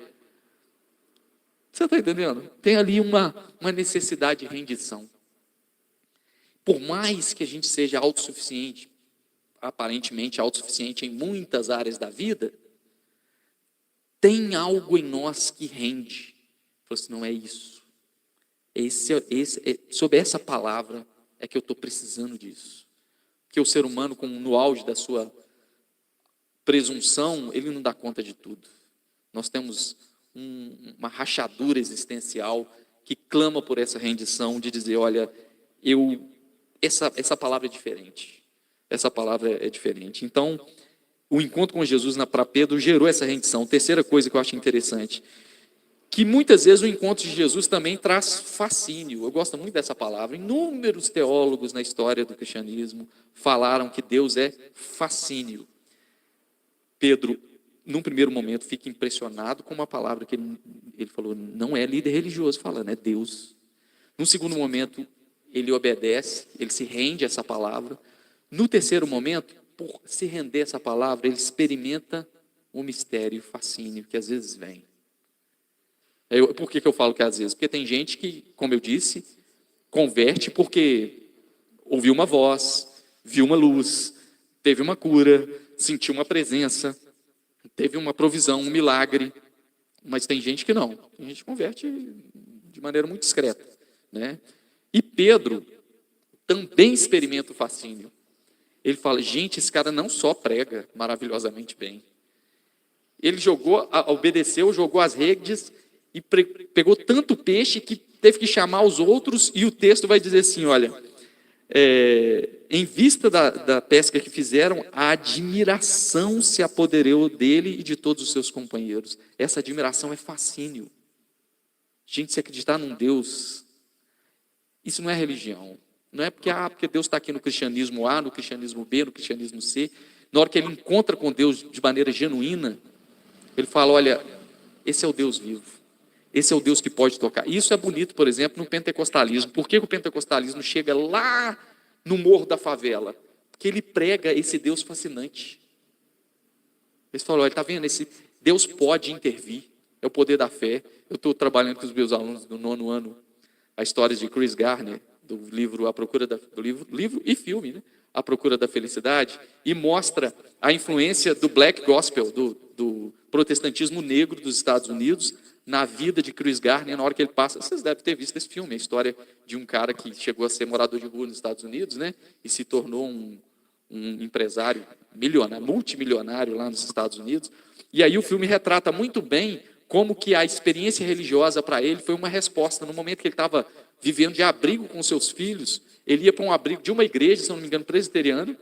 Você está entendendo? Tem ali uma necessidade de rendição. Por mais que a gente seja autossuficiente, aparentemente autossuficiente em muitas áreas da vida, tem algo em nós que rende. Falei assim, não é isso. Sob essa palavra é que eu estou precisando disso. Porque o ser humano, no auge da sua presunção, ele não dá conta de tudo. Nós temos uma rachadura existencial que clama por essa rendição de dizer, olha, essa palavra é diferente. Essa palavra é diferente. Então, o encontro com Jesus para Pedro gerou essa rendição. Terceira coisa que eu acho interessante, que muitas vezes o encontro de Jesus também traz fascínio. Eu gosto muito dessa palavra. Inúmeros teólogos na história do cristianismo falaram que Deus é fascínio. Pedro, num primeiro momento, fica impressionado com uma palavra que ele falou, não é líder religioso falando, é Deus. Num segundo momento, ele obedece, ele se rende a essa palavra. No terceiro momento, por se render a essa palavra, ele experimenta o mistério, o fascínio que às vezes vem. Por que eu falo que às vezes? Porque tem gente que, como eu disse, converte porque ouviu uma voz, viu uma luz, teve uma cura, sentiu uma presença, teve uma provisão, um milagre. Mas tem gente que não. Tem gente que converte de maneira muito discreta, né? E Pedro também experimenta o fascínio. Ele fala, gente, esse cara não só prega maravilhosamente bem. Ele obedeceu, jogou as redes e pegou tanto peixe que teve que chamar os outros, e o texto vai dizer assim, olha, em vista da pesca que fizeram, a admiração se apoderou dele e de todos os seus companheiros. Essa admiração é fascínio. Gente, se acreditar num Deus, isso não é religião. Não é porque Deus está aqui no cristianismo A, no cristianismo B, no cristianismo C. Na hora que ele encontra com Deus de maneira genuína, ele fala, olha, esse é o Deus vivo. Esse é o Deus que pode tocar. Isso é bonito, por exemplo, no pentecostalismo. Por que o pentecostalismo chega lá no morro da favela? Porque ele prega esse Deus fascinante. Ele falou, olha, está vendo? Esse Deus pode intervir. É o poder da fé. Eu estou trabalhando com os meus alunos do 9º ano a história de Chris Gardner, do livro livro e filme, né? A Procura da Felicidade, e mostra a influência do Black Gospel, do protestantismo negro dos Estados Unidos, na vida de Chris Gardner, na hora que ele passa. Vocês devem ter visto esse filme, a história de um cara que chegou a ser morador de rua nos Estados Unidos, né? E se tornou um multimilionário lá nos Estados Unidos. E aí o filme retrata muito bem como que a experiência religiosa para ele foi uma resposta. No momento que ele estava vivendo de abrigo com seus filhos, ele ia para um abrigo de uma igreja, se não me engano, presbiteriana,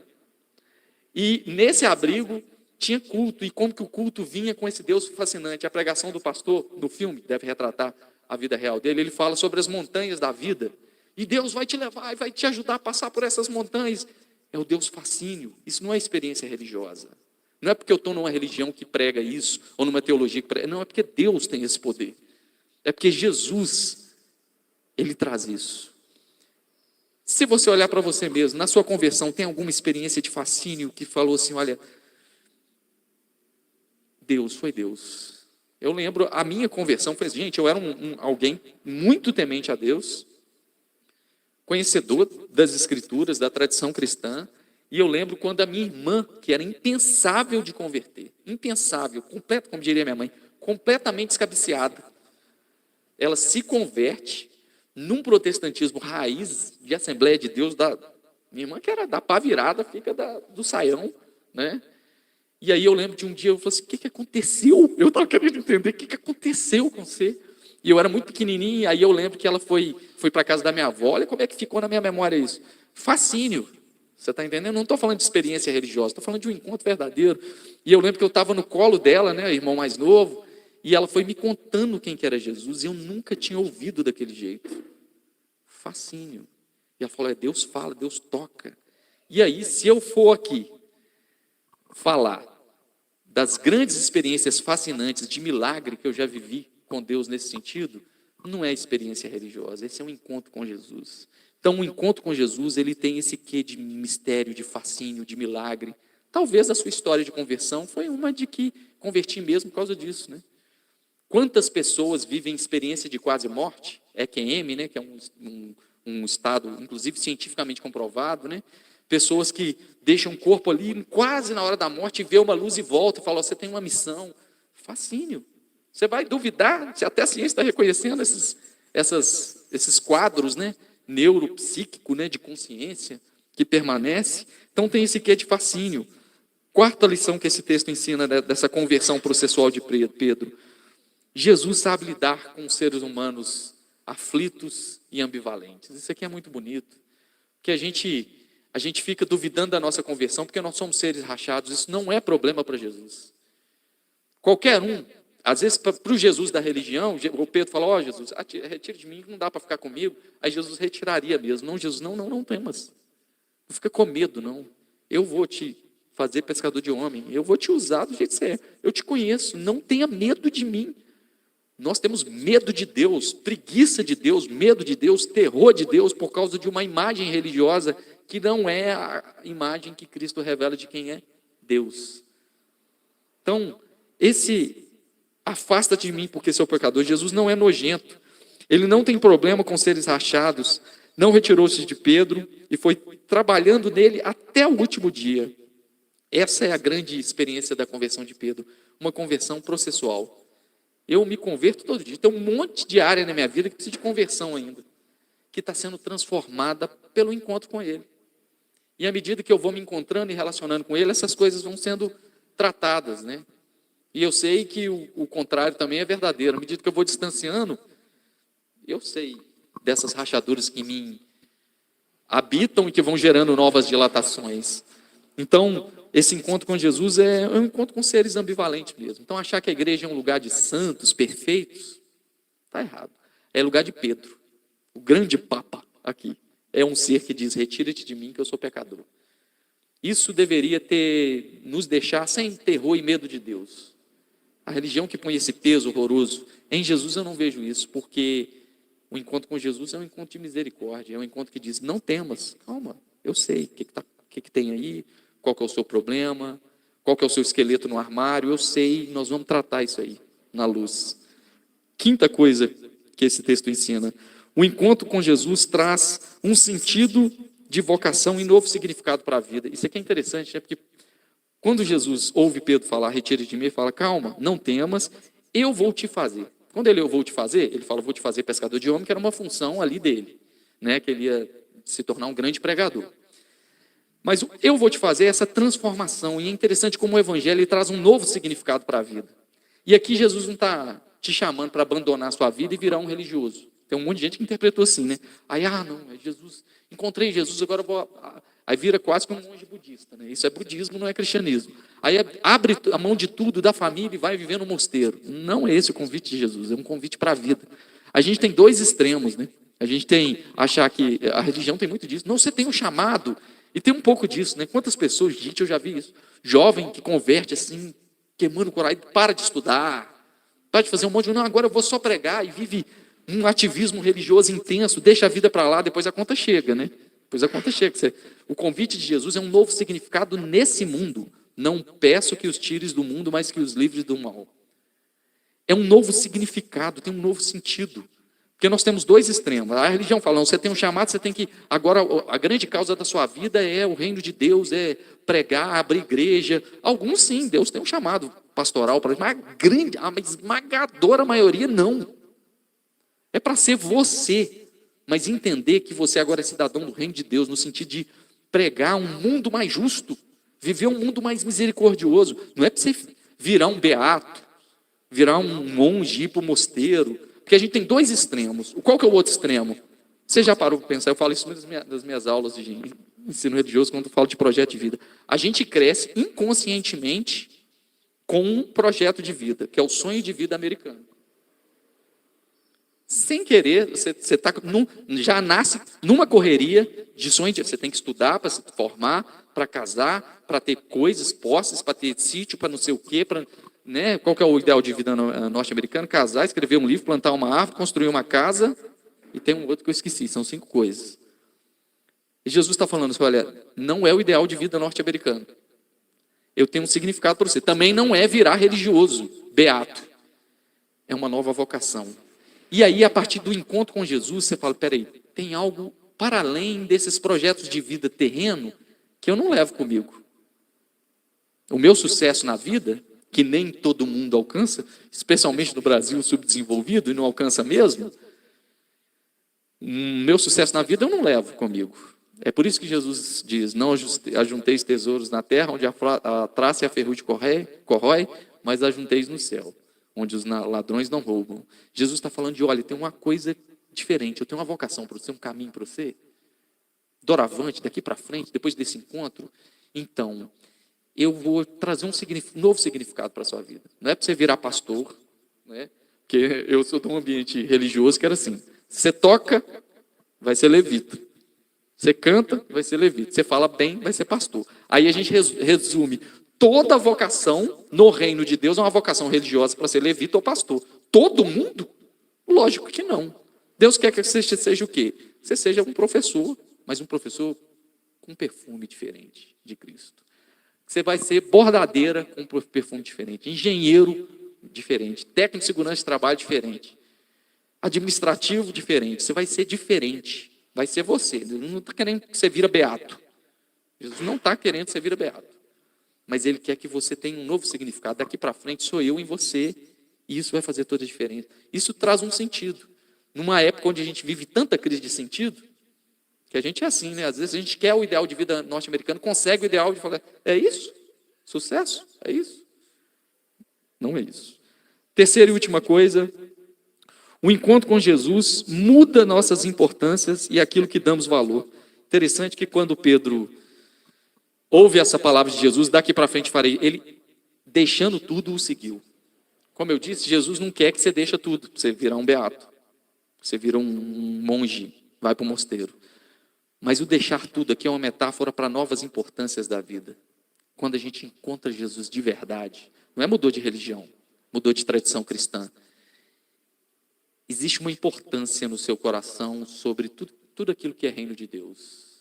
e nesse abrigo tinha culto, e como que o culto vinha com esse Deus fascinante. A pregação do pastor, no filme, deve retratar a vida real dele, ele fala sobre as montanhas da vida, e Deus vai te levar e vai te ajudar a passar por essas montanhas. É o Deus fascínio. Isso não é experiência religiosa. Não é porque eu estou numa religião que prega isso, ou numa teologia que prega. Não, é porque Deus tem esse poder. É porque Jesus, Ele traz isso. Se você olhar para você mesmo, na sua conversão, tem alguma experiência de fascínio que falou assim, olha, Deus, foi Deus. Eu lembro, a minha conversão foi, gente, eu era alguém muito temente a Deus, conhecedor das Escrituras, da tradição cristã, e eu lembro quando a minha irmã, que era impensável de converter, impensável, completo, como diria minha mãe, completamente descabiciada, ela se converte num protestantismo raiz de Assembleia de Deus, minha irmã que era da pá virada, fica do saião, né? E aí eu lembro de um dia, eu falei assim, o que aconteceu? Eu estava querendo entender o que aconteceu com você. E eu era muito pequenininho, e aí eu lembro que ela foi para a casa da minha avó. Olha como é que ficou na minha memória isso. Fascínio. Você está entendendo? Não estou falando de experiência religiosa, estou falando de um encontro verdadeiro. E eu lembro que eu estava no colo dela, né, irmão mais novo, e ela foi me contando quem que era Jesus, e eu nunca tinha ouvido daquele jeito. Fascínio. E ela falou, Deus fala, Deus toca. E aí, se eu for aqui falar das grandes experiências fascinantes de milagre que eu já vivi com Deus nesse sentido, não é experiência religiosa, esse é um encontro com Jesus. Então, o encontro com Jesus, ele tem esse quê de mistério, de fascínio, de milagre. Talvez a sua história de conversão foi uma de que converti mesmo por causa disso, né? Quantas pessoas vivem experiência de quase morte? EQM, né, que é um estado, inclusive, cientificamente comprovado, né? Pessoas que deixam o corpo ali, quase na hora da morte, vê uma luz e volta, e fala, você tem uma missão. Fascínio. Você vai duvidar, se até a ciência está reconhecendo esses quadros, né, neuropsíquico, né, de consciência, que permanece. Então tem esse quê de fascínio. Quarta lição que esse texto ensina dessa conversão processual de Pedro. Jesus sabe lidar com os seres humanos aflitos e ambivalentes. Isso aqui é muito bonito. Que a gente fica duvidando da nossa conversão porque nós somos seres rachados. Isso não é problema para Jesus. Qualquer um, às vezes para o Jesus da religião, o Pedro fala, Jesus, retira de mim, não dá para ficar comigo. Aí Jesus retiraria mesmo. Não, Jesus, não temas. Não fica com medo, não. Eu vou te fazer pescador de homem. Eu vou te usar do jeito que você é. Eu te conheço. Não tenha medo de mim. Nós temos medo de Deus, preguiça de Deus, medo de Deus, terror de Deus por causa de uma imagem religiosa que não é a imagem que Cristo revela de quem é Deus. Então, esse afasta-te de mim porque sou pecador, Jesus não é nojento, ele não tem problema com seres rachados, não retirou-se de Pedro e foi trabalhando nele até o último dia. Essa é a grande experiência da conversão de Pedro, uma conversão processual. Eu me converto todo dia. Tem um monte de área na minha vida que precisa de conversão ainda, que está sendo transformada pelo encontro com Ele. E à medida que eu vou me encontrando e relacionando com Ele, essas coisas vão sendo tratadas, né? E eu sei que o contrário também é verdadeiro. À medida que eu vou distanciando, eu sei dessas rachaduras que me habitam e que vão gerando novas dilatações. Então, esse encontro com Jesus é um encontro com seres ambivalentes mesmo. Então, achar que a igreja é um lugar de santos, perfeitos, está errado. É lugar de Pedro, o grande papa aqui. É um ser que diz, retira-te de mim que eu sou pecador. Isso deveria nos deixar sem terror e medo de Deus. A religião que põe esse peso horroroso, em Jesus eu não vejo isso, porque o encontro com Jesus é um encontro de misericórdia, é um encontro que diz, não temas, calma, eu sei o que tem aí, qual que é o seu problema, qual que é o seu esqueleto no armário, eu sei, nós vamos tratar isso aí na luz. Quinta coisa que esse texto ensina, o encontro com Jesus traz um sentido de vocação e novo significado para a vida. Isso aqui é interessante, né? Porque quando Jesus ouve Pedro falar, retire de mim, ele fala, calma, não temas, eu vou te fazer. Quando eu vou te fazer, ele fala, vou te fazer pescador de homem, que era uma função ali dele, né? Que ele ia se tornar um grande pregador. Mas eu vou te fazer essa transformação, e é interessante como o evangelho ele traz um novo significado para a vida. E aqui Jesus não está te chamando para abandonar a sua vida e virar um religioso. Tem um monte de gente que interpretou assim, né? Aí, não, é Jesus, encontrei Jesus, agora eu vou... Aí vira quase como um monge budista, né? Isso é budismo, não é cristianismo. Aí abre a mão de tudo, da família e vai viver no mosteiro. Não é esse o convite de Jesus, é um convite para a vida. A gente tem dois extremos, né? A gente tem achar que a religião tem muito disso. Não, você tem um chamado, e tem um pouco disso, né? Quantas pessoas, gente, eu já vi isso, jovem que converte assim, queimando o coração, para de estudar, para de fazer um monte de... Não, agora eu vou só pregar, e vive um ativismo religioso intenso, deixa a vida para lá, depois a conta chega, né? Depois a conta chega. O convite de Jesus é um novo significado nesse mundo. Não peço que os tires do mundo, mas que os livres do mal. É um novo significado, tem um novo sentido. Porque nós temos dois extremos. A religião fala, você tem um chamado, você tem que... Agora, a grande causa da sua vida é o reino de Deus, é pregar, abrir igreja. Alguns sim, Deus tem um chamado pastoral, mas a esmagadora maioria não. É para ser você. Mas entender que você agora é cidadão do reino de Deus, no sentido de pregar um mundo mais justo, viver um mundo mais misericordioso. Não é para você virar um beato, virar um monge, ir para o mosteiro, porque a gente tem dois extremos. Qual que é o outro extremo? Você já parou para pensar? Eu falo isso nas minhas aulas de ensino religioso, quando eu falo de projeto de vida. A gente cresce inconscientemente com um projeto de vida, que é o sonho de vida americano. Sem querer, você já nasce numa correria de sonho. Você tem que estudar para se formar, para casar, para ter coisas, posses, para ter sítio, para não sei o quê. Né? Qual que é o ideal de vida norte-americano? Casar, escrever um livro, plantar uma árvore, construir uma casa. E tem um outro que eu esqueci, são 5 coisas. E Jesus está falando assim, olha, não é o ideal de vida norte-americano. Eu tenho um significado para você. Também não é virar religioso, beato. É uma nova vocação. E aí, a partir do encontro com Jesus, você fala, peraí, tem algo para além desses projetos de vida terreno que eu não levo comigo. O meu sucesso na vida, que nem todo mundo alcança, especialmente no Brasil subdesenvolvido, e não alcança mesmo, meu sucesso na vida eu não levo comigo. É por isso que Jesus diz, não ajunteis tesouros na terra, onde a traça e a ferrugem corrói, mas ajunteis no céu, onde os ladrões não roubam. Jesus está falando de, olha, tem uma coisa diferente, eu tenho uma vocação para você, um caminho para você, doravante, daqui para frente, depois desse encontro, então, eu vou trazer um novo significado para a sua vida. Não é para você virar pastor, né? Porque eu sou de um ambiente religioso que era assim, você toca, vai ser levita. Você canta, vai ser levita. Você fala bem, vai ser pastor. Aí a gente resume, toda vocação no reino de Deus é uma vocação religiosa para ser levita ou pastor. Todo mundo? Lógico que não. Deus quer que você seja o quê? Você seja um professor, mas um professor com perfume diferente de Cristo. Você vai ser bordadeira com um perfume diferente, engenheiro diferente, técnico de segurança de trabalho diferente, administrativo diferente. Você vai ser diferente. Vai ser você. Deus não está querendo que você vira beato. Jesus não está querendo que você vira beato. Mas Ele quer que você tenha um novo significado. Daqui para frente sou eu em você. E isso vai fazer toda a diferença. Isso traz um sentido. Numa época onde a gente vive tanta crise de sentido, que a gente é assim, né? Às vezes a gente quer o ideal de vida norte-americano, consegue o ideal de falar, é isso? Sucesso? É isso? Não é isso. Terceira e última coisa, o encontro com Jesus muda nossas importâncias e aquilo que damos valor. Interessante que quando Pedro ouve essa palavra de Jesus, daqui para frente farei, ele, deixando tudo, o seguiu. Como eu disse, Jesus não quer que você deixe tudo, você virar um beato, você vira um monge, vai para o mosteiro. Mas o deixar tudo aqui é uma metáfora para novas importâncias da vida. Quando a gente encontra Jesus de verdade, não é mudou de religião, mudou de tradição cristã. Existe uma importância no seu coração sobre tudo aquilo que é reino de Deus.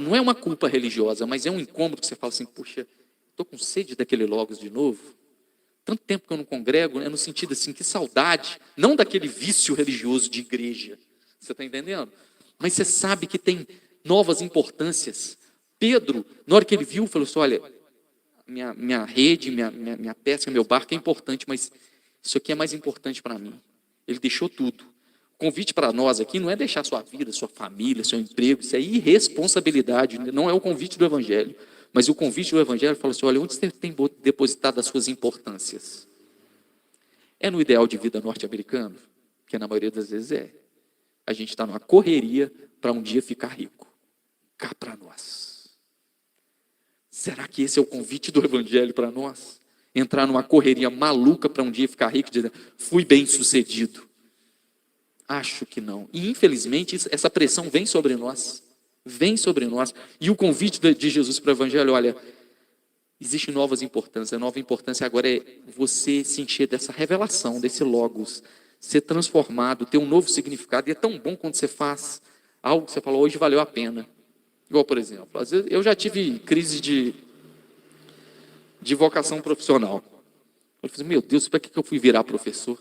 Não é uma culpa religiosa, mas é um incômodo que você fala assim, puxa, estou com sede daquele Logos de novo. Tanto tempo que eu não congrego, né? No sentido assim, que saudade, não daquele vício religioso de igreja. Você está entendendo? Mas você sabe que tem novas importâncias. Pedro, na hora que ele viu, falou assim, olha, minha rede, minha pesca, meu barco é importante, mas isso aqui é mais importante para mim. Ele deixou tudo. O convite para nós aqui não é deixar sua vida, sua família, seu emprego, isso é irresponsabilidade, não é o convite do Evangelho. Mas o convite do Evangelho fala assim, olha, onde você tem depositado as suas importâncias? É no ideal de vida norte-americano? Que na maioria das vezes é. A gente está numa correria para um dia ficar rico. Cá para nós. Será que esse é o convite do Evangelho para nós? Entrar numa correria maluca para um dia ficar rico e dizer, fui bem sucedido. Acho que não. E infelizmente essa pressão vem sobre nós. Vem sobre nós. E o convite de Jesus para o Evangelho, olha, existe novas importâncias. A nova importância agora é você se encher dessa revelação, desse logos, ser transformado, ter um novo significado. E é tão bom quando você faz algo que você fala, hoje valeu a pena. Igual, por exemplo, às vezes eu já tive crise de vocação profissional. Eu falei, meu Deus, para que eu fui virar professor?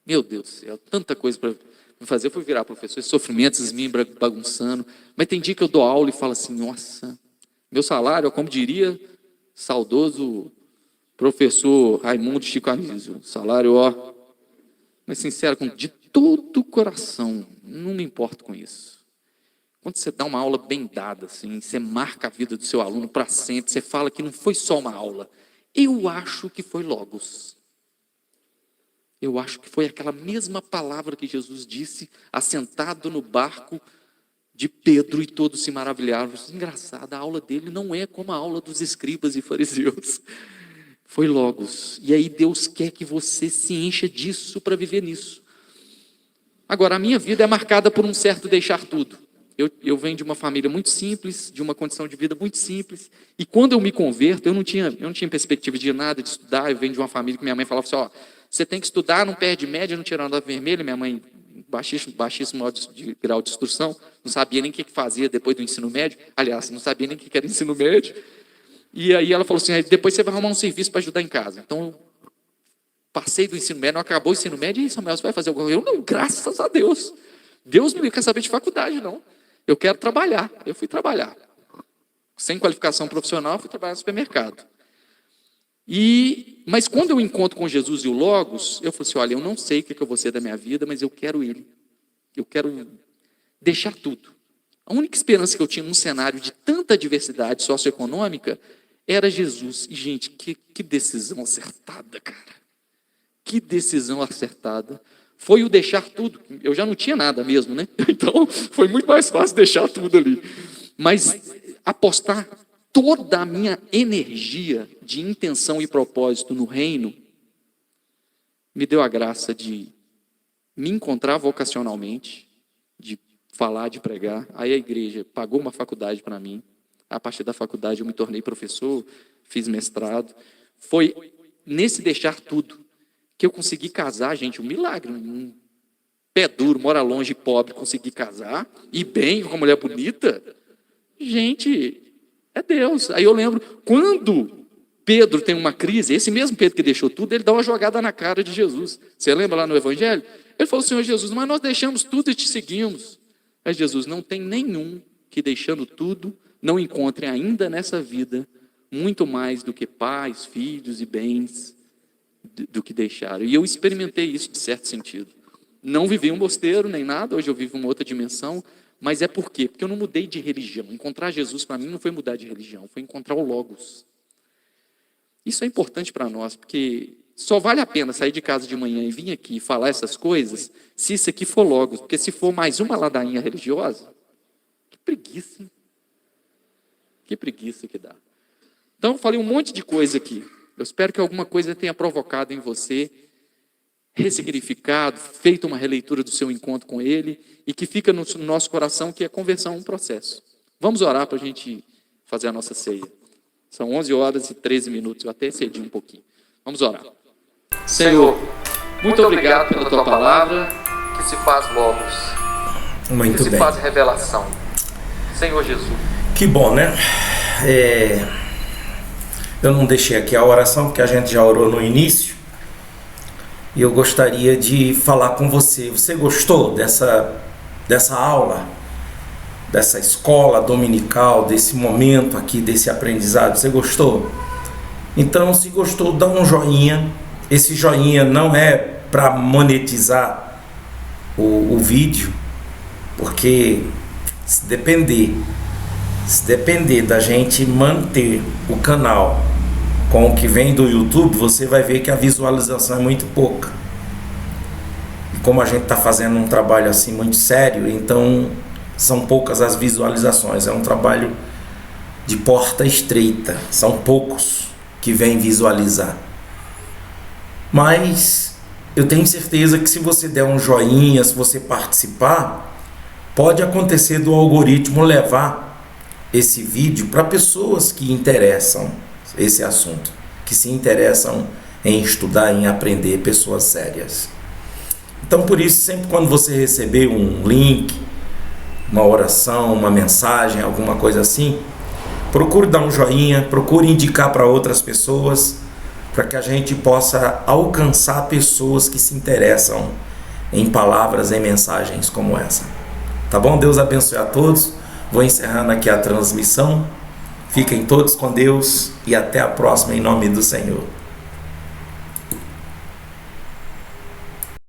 Meu Deus do céu, tanta coisa para fazer. Eu fui virar professor, esses sofrimentos, esses mim bagunçando. Mas tem dia que eu dou aula e falo assim, nossa, meu salário, como diria saudoso professor Raimundo Chico Anísio, salário, ó, mas sincero, de todo o coração, não me importo com isso. Quando você dá uma aula bem dada, assim, você marca a vida do seu aluno para sempre, você fala que não foi só uma aula. Eu acho que foi logos. Eu acho que foi aquela mesma palavra que Jesus disse, assentado no barco de Pedro, e todos se maravilharam. Engraçado, a aula dele não é como a aula dos escribas e fariseus. Foi logos. E aí Deus quer que você se encha disso para viver nisso. Agora, a minha vida é marcada por um certo deixar tudo. Eu venho de uma família muito simples, de uma condição de vida muito simples, e quando eu me converto, eu não tinha perspectiva de nada, de estudar. Eu venho de uma família que minha mãe falava assim, ó, você tem que estudar, não perde média, não tira nota vermelha. Minha mãe, baixíssimo grau de instrução, não sabia nem o que fazia depois do ensino médio. Aliás, não sabia nem o que era ensino médio. E aí ela falou assim, depois você vai arrumar um serviço para ajudar em casa. Então, eu passei do ensino médio, não acabou o ensino médio, e Samuel, você vai fazer alguma coisa? Eu não, graças a Deus. Deus não quer saber de faculdade, não. Eu quero trabalhar. Eu fui trabalhar. Sem qualificação profissional, eu fui trabalhar no supermercado. Mas quando eu encontro com Jesus e o Logos, eu falo assim, olha, eu não sei o que eu vou ser da minha vida, mas eu quero Ele. Eu quero deixar tudo. A única esperança que eu tinha num cenário de tanta diversidade socioeconômica era Jesus. E, gente, que decisão acertada, cara. Que decisão acertada. Foi o deixar tudo. Eu já não tinha nada mesmo, né? Então, foi muito mais fácil deixar tudo ali. Mas apostar toda a minha energia de intenção e propósito no reino me deu a graça de me encontrar vocacionalmente, de falar, de pregar. Aí a igreja pagou uma faculdade para mim. A partir da faculdade eu me tornei professor, fiz mestrado. Foi nesse deixar tudo que eu consegui casar, gente, um milagre. Um pé duro, mora longe, pobre, consegui casar, e bem, com uma mulher bonita. Gente, é Deus. Aí eu lembro, quando Pedro tem uma crise, esse mesmo Pedro que deixou tudo, ele dá uma jogada na cara de Jesus. Você lembra lá no Evangelho? Ele falou, Senhor Jesus, mas nós deixamos tudo e te seguimos. Aí Jesus, não tem nenhum que deixando tudo, não encontre ainda nessa vida muito mais do que pais, filhos e bens, do que deixaram. E eu experimentei isso de certo sentido. Não vivi um mosteiro nem nada, hoje eu vivo uma outra dimensão, mas é por quê? Porque eu não mudei de religião. Encontrar Jesus para mim não foi mudar de religião, foi encontrar o Logos. Isso é importante para nós, porque só vale a pena sair de casa de manhã e vir aqui e falar essas coisas, se isso aqui for Logos, porque se for mais uma ladainha religiosa, que preguiça, hein? Que preguiça que dá. Então eu falei um monte de coisa aqui. Eu espero que alguma coisa tenha provocado em você, ressignificado, feito uma releitura do seu encontro com Ele, e que fica no nosso coração que a conversão é um processo. Vamos orar para a gente fazer a nossa ceia. São 11 horas e 13 minutos, eu até cedi um pouquinho. Vamos orar. Senhor, muito obrigado pela Tua palavra, que se faz logos, Muito que se bem. faz revelação. Senhor Jesus. Que bom, né? Eu não deixei aqui a oração, porque a gente já orou no início. E eu gostaria de falar com você. Você gostou dessa aula? Dessa escola dominical, desse momento aqui, desse aprendizado? Você gostou? Então, se gostou, dá um joinha. Esse joinha não é para monetizar o vídeo, porque se depender da gente manter o canal com o que vem do YouTube, você vai ver que a visualização é muito pouca. E como a gente está fazendo um trabalho assim muito sério, então são poucas as visualizações. É um trabalho de porta estreita, são poucos que vêm visualizar. Mas eu tenho certeza que se você der um joinha, se você participar, pode acontecer do algoritmo levar esse vídeo para pessoas que interessam esse assunto, que se interessam em estudar, em aprender, pessoas sérias. Então, por isso, sempre quando você receber um link, uma oração, uma mensagem, alguma coisa assim, procure dar um joinha, procure indicar para outras pessoas, para que a gente possa alcançar pessoas que se interessam em palavras, em mensagens como essa. Tá bom? Deus abençoe a todos. Vou encerrando aqui a transmissão. Fiquem todos com Deus e até a próxima em nome do Senhor.